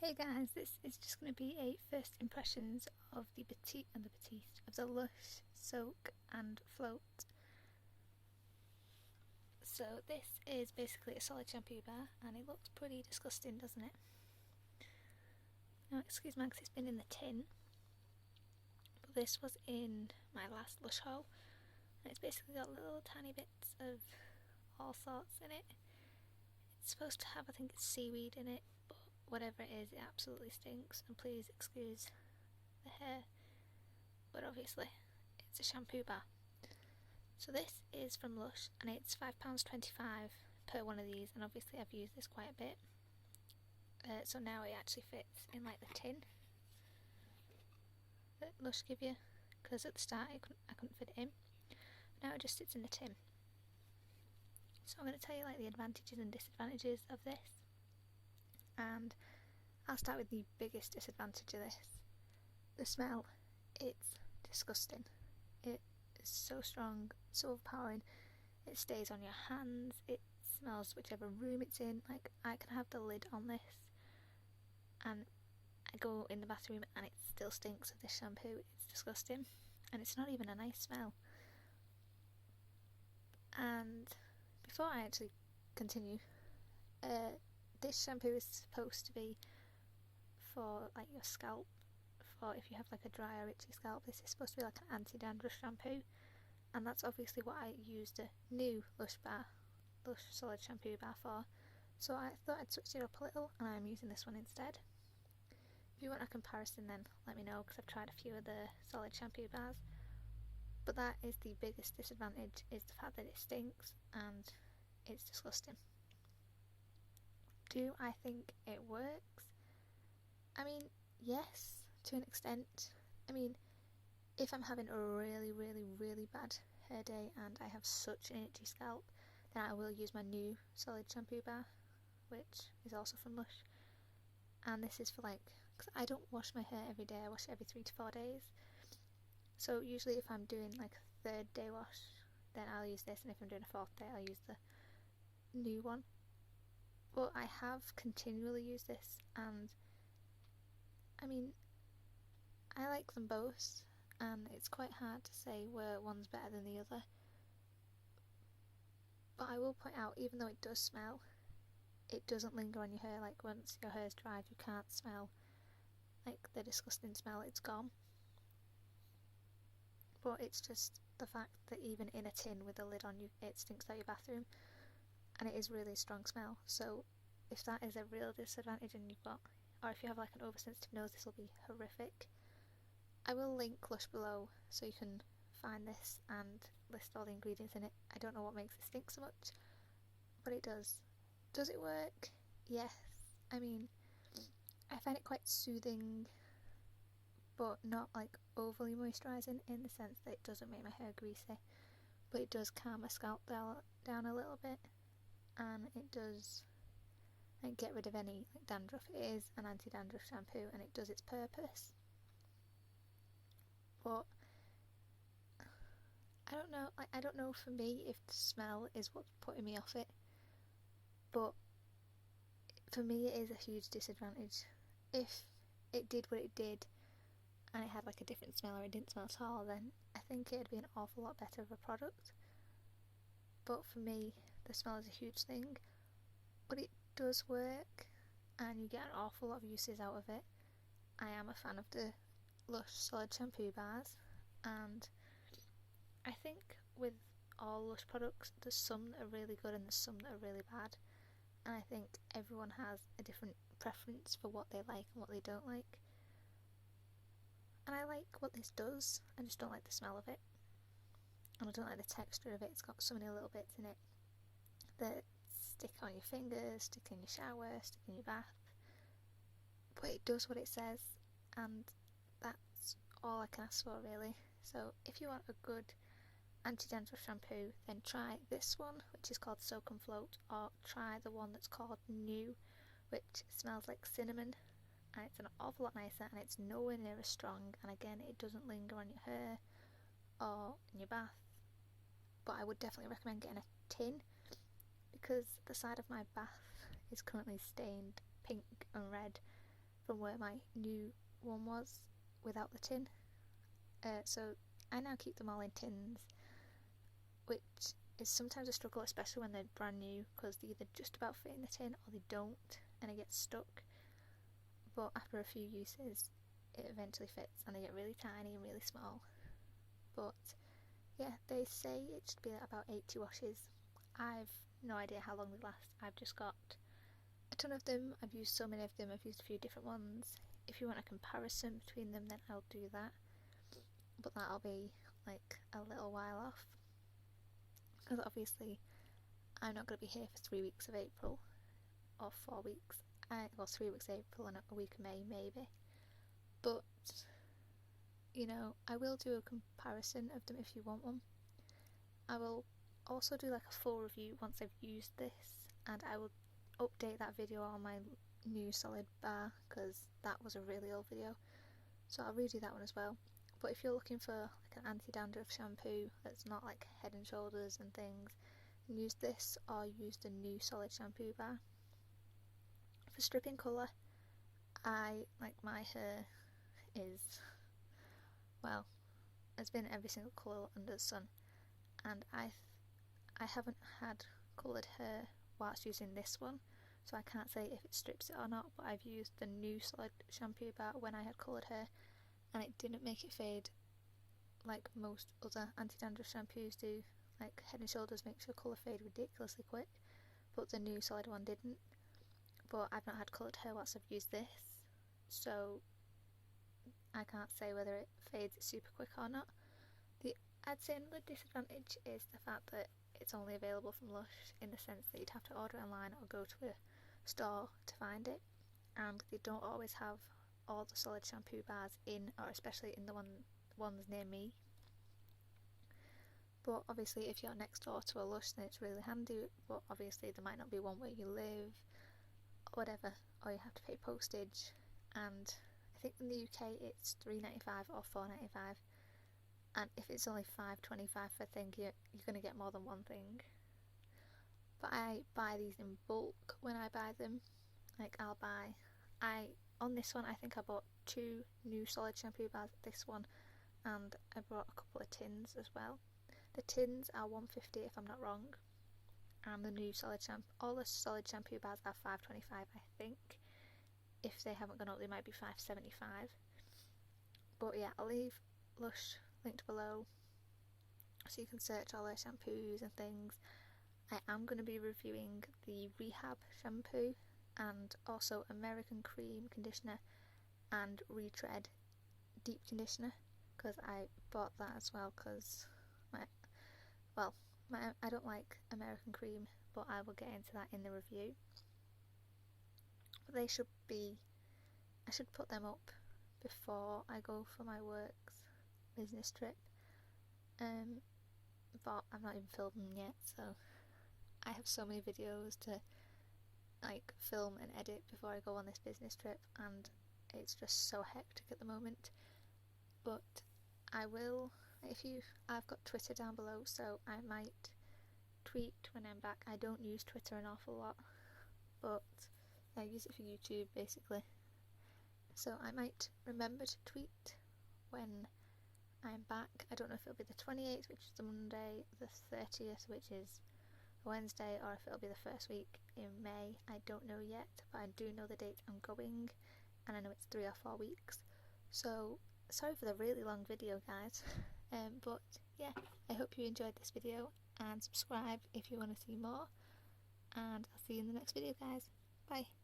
Hey guys, this is just going to be a first impressions of the Lush Soak and Float. So this is basically a solid shampoo bar and it looks pretty disgusting, doesn't it? Now excuse me because it's been in the tin, but this was in my last Lush haul and it's basically got little tiny bits of all sorts in it. It's supposed to have, I think it's seaweed in it, but whatever it is, it absolutely stinks, and please excuse the hair, but obviously it's a shampoo bar. So this is from Lush and it's £5.25 per one of these, and obviously I've used this quite a bit, so now it actually fits in like the tin that Lush give you, because at the start I couldn't fit it in, but now it just sits in the tin. So I'm going to tell you like the advantages and disadvantages of this, and I'll start with the biggest disadvantage of this. The smell. It's disgusting. It is so strong, so overpowering. It stays on your hands, it smells whichever room it's in. Like, I can have the lid on this and I go in the bathroom and it still stinks of this shampoo. It's disgusting, and it's not even a nice smell. And before I actually continue, this shampoo is supposed to be for like your scalp, for if you have like a dry or itchy scalp. This is supposed to be like an anti-dandruff shampoo, and that's obviously what I used a new Lush solid shampoo bar for, so I thought I'd switch it up a little and I'm using this one instead. If you want a comparison then let me know, because I've tried a few of the solid shampoo bars, but that is the biggest disadvantage, is the fact that it stinks and it's disgusting. Do I think it works? I mean, yes, to an extent. I mean, if I'm having a really bad hair day and I have such an itchy scalp, then I will use my new solid shampoo bar, which is also from Lush. And this is for like, because I don't wash my hair every day, I wash it every 3 to 4 days. So usually if I'm doing like a 3rd day wash, then I'll use this, and if I'm doing a 4th day I'll use the new one. But I have continually used this, and I mean, I like them both, and it's quite hard to say where one's better than the other. But I will point out, even though it does smell, it doesn't linger on your hair. Like, once your hair's dried, you can't smell like the disgusting smell, it's gone. But it's just the fact that even in a tin with a lid on, it stinks out your bathroom, and it is really strong smell. So if that is a real disadvantage and you've got, or if you have like an oversensitive nose, this will be horrific. I will link Lush below so you can find this and list all the ingredients in it. I don't know what makes it stink so much, but it does. Does it work? Yes. I mean, I find it quite soothing, but not like overly moisturising, in the sense that it doesn't make my hair greasy, but it does calm my scalp down a little bit, and it does like get rid of any like dandruff. It is an anti-dandruff shampoo and it does its purpose. But I don't know for me if the smell is what's putting me off it, but for me it is a huge disadvantage. If it did what it did and it had like a different smell, or it didn't smell at all, then I think it'd be an awful lot better of a product. But for me, the smell is a huge thing, but it does work and you get an awful lot of uses out of it. I am a fan of the Lush solid shampoo bars, and I think with all Lush products, there's some that are really good and there's some that are really bad, and I think everyone has a different preference for what they like and what they don't like. And I like what this does, I just don't like the smell of it, and I don't like the texture of it. It's got so many little bits in it that stick on your fingers, stick in your shower, stick in your bath, but it does what it says, and that's all I can ask for really. So if you want a good anti-dandruff shampoo, then try this one, which is called Soak and Float, or try the one that's called New, which smells like cinnamon, and it's an awful lot nicer and it's nowhere near as strong, and again it doesn't linger on your hair or in your bath. But I would definitely recommend getting a tin, because the side of my bath is currently stained pink and red, from where my new one was without the tin. So I now keep them all in tins, which is sometimes a struggle, especially when they're brand new, because they either just about fit in the tin or they don't and it gets stuck. But after a few uses it eventually fits and they get really tiny and really small. But yeah, they say it should be about 80 washes. I've no idea how long they last. I've just got a ton of them. I've used so many of them. I've used a few different ones. If you want a comparison between them, then I'll do that, but that'll be like a little while off, because obviously I'm not going to be here for 3 weeks of April or 4 weeks. Well, 3 weeks of April and a week of May maybe, but you know, I will do a comparison of them if you want one. I will also do like a full review once I've used this, and I will update that video on my new solid bar, because that was a really old video, so I'll redo that one as well. But if you're looking for like an anti-dandruff shampoo that's not like Head and Shoulders and things, use this or use the new solid shampoo bar. For stripping colour, I like my hair is, well, has been every single colour under the sun, and I haven't had coloured hair whilst using this one, so I can't say if it strips it or not, but I've used the new solid shampoo bar when I had coloured hair and it didn't make it fade like most other anti-dandruff shampoos do. Like Head and Shoulders makes your colour fade ridiculously quick, but the new solid one didn't. But I've not had coloured hair whilst I've used this, so I can't say whether it fades super quick or not. I'd say another disadvantage is the fact that it's only available from Lush, in the sense that you'd have to order it online or go to a store to find it, and they don't always have all the solid shampoo bars in, or especially in the ones near me. But obviously if you're next door to a Lush then it's really handy, but obviously there might not be one where you live or whatever, or you have to pay postage, and I think in the UK it's £3.95 or £4.95, and if it's only £5.25 for a thing, you're going to get more than one thing. But I buy these in bulk when I buy them. Like on this one I think I bought 2 new solid shampoo bars, this one, and I bought a couple of tins as well. The tins are £1.50 if I'm not wrong, and the new solid shampoo, all the solid shampoo bars are £5.25 I think. If they haven't gone up they might be £5.75. But yeah, I'll leave Lush linked below so you can search all their shampoos and things. I am going to be reviewing the Rehab shampoo and also American Cream conditioner and Retread deep conditioner, because I bought that as well, because I don't like American Cream, but I will get into that in the review. But I should put them up before I go for my work's business trip, but I'm not even filmed them yet, so I have so many videos to like film and edit before I go on this business trip, and it's just so hectic at the moment. But I will, I've got Twitter down below, so I might tweet when I'm back. I don't use Twitter an awful lot, but I use it for YouTube basically, so I might remember to tweet when I'm back. I don't know if it'll be the 28th, which is the Monday, the 30th, which is a Wednesday, or if it'll be the first week in May. I don't know yet, but I do know the date I'm going, and I know it's 3 or 4 weeks. So sorry for the really long video, guys, but yeah, I hope you enjoyed this video, and subscribe if you want to see more, and I'll see you in the next video, guys. Bye.